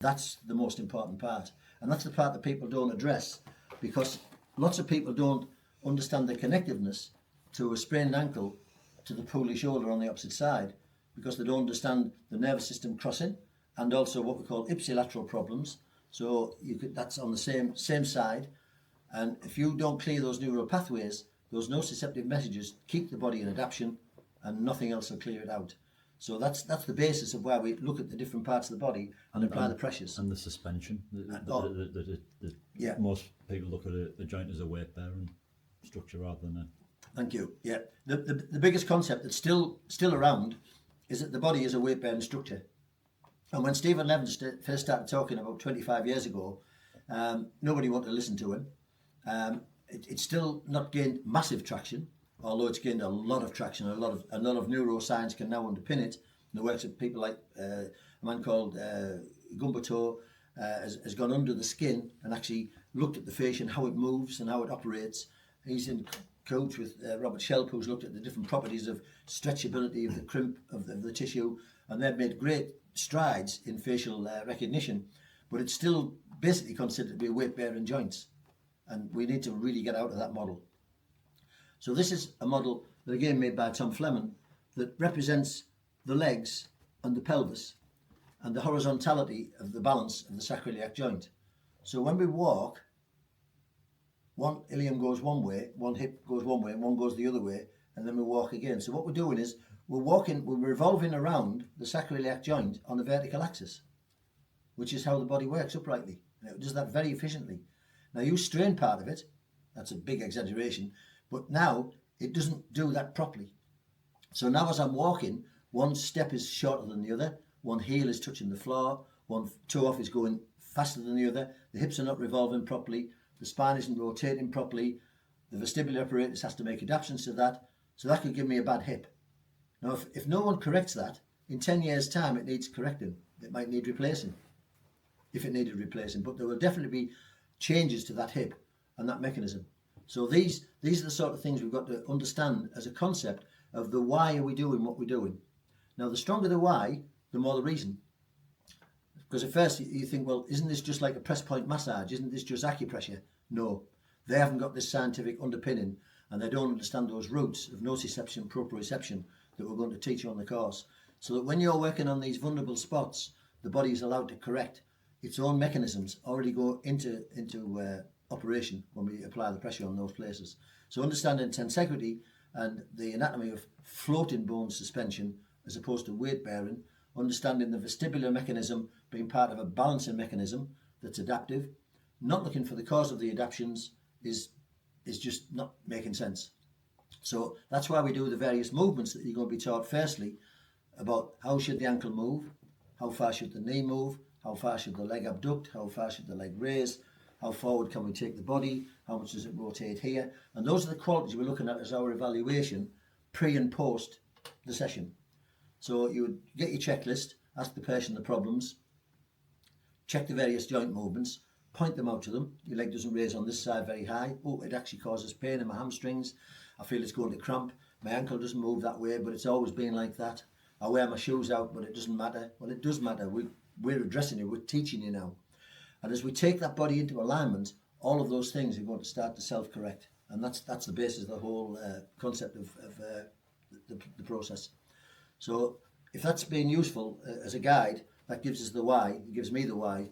That's the most important part. And that's the part that people don't address, because lots of people don't understand the connectiveness to a sprained ankle to the pulley shoulder on the opposite side, because they don't understand the nervous system crossing and also what we call ipsilateral problems. So that's on the same side. And if you don't clear those neural pathways, those nociceptive messages keep the body in adaptation and nothing else will clear it out. So that's the basis of why we look at the different parts of the body and apply the pressures. And the suspension. Yeah. Most people look at a joint as a weight bearing structure rather than a... Thank you. Yeah. The biggest concept that's still around is that the body is a weight bearing structure. And when Stephen Levin first started talking about 25 years ago, nobody wanted to listen to him. It's still not gained massive traction, although it's gained a lot of traction. A lot of neuroscience can now underpin it. And the works of people like a man called Gumbato has gone under the skin and actually looked at the fascia and how it moves and how it operates. He's in coach with Robert Shelp, who's looked at the different properties of stretchability of the crimp of the tissue, and they've made great strides in facial recognition, but it's still basically considered to be weight-bearing joints, and we need to really get out of that model. So this is a model that again made by Tom Fleming that represents the legs and the pelvis and the horizontality of the balance of the sacroiliac joint. So when we walk, one ilium goes one way, one hip goes one way, and one goes the other way, and then we walk again. So what we're doing is we're revolving around the sacroiliac joint on the vertical axis, which is how the body works uprightly. And it does that very efficiently. Now you strain part of it, that's a big exaggeration, but now it doesn't do that properly. So now as I'm walking, one step is shorter than the other, one heel is touching the floor, one toe off is going faster than the other, the hips are not revolving properly, the spine isn't rotating properly, the vestibular apparatus has to make adaptations to that, so that could give me a bad hip. Now if no one corrects that, in 10 years time it needs correcting. It might need replacing, if it needed replacing, but there will definitely be changes to that hip and that mechanism. So these are the sort of things we've got to understand as a concept of the why are we doing what we're doing. Now the stronger the why, the more the reason. Because at first you think, well, isn't this just like a press point massage? Isn't this just acupressure? No, they haven't got this scientific underpinning and they don't understand those roots of nociception, proprioception that we're going to teach you on the course. So that when you're working on these vulnerable spots, the body is allowed to correct its own mechanisms, already go into operation when we apply the pressure on those places. So understanding tensegrity and the anatomy of floating bone suspension as opposed to weight bearing, understanding the vestibular mechanism being part of a balancing mechanism that's adaptive, not looking for the cause of the adaptations is just not making sense. So that's why we do the various movements that you're going to be taught. Firstly, about how should the ankle move, how far should the knee move, how far should the leg abduct, how far should the leg raise, how forward can we take the body, how much does it rotate here, and those are the qualities we're looking at as our evaluation pre and post the session. So you would get your checklist, ask the person the problems, check the various joint movements, point them out to them. Your leg doesn't raise on this side very high. Oh, it actually causes pain in my hamstrings. I feel it's going to cramp. My ankle doesn't move that way, but it's always been like that. I wear my shoes out, but it doesn't matter. Well, it does matter. We're addressing you. We're teaching you now. And as we take that body into alignment, all of those things are going to start to self-correct. And that's the basis of the whole concept of the process. So if that's been useful as a guide, that gives us the why. It gives me the why.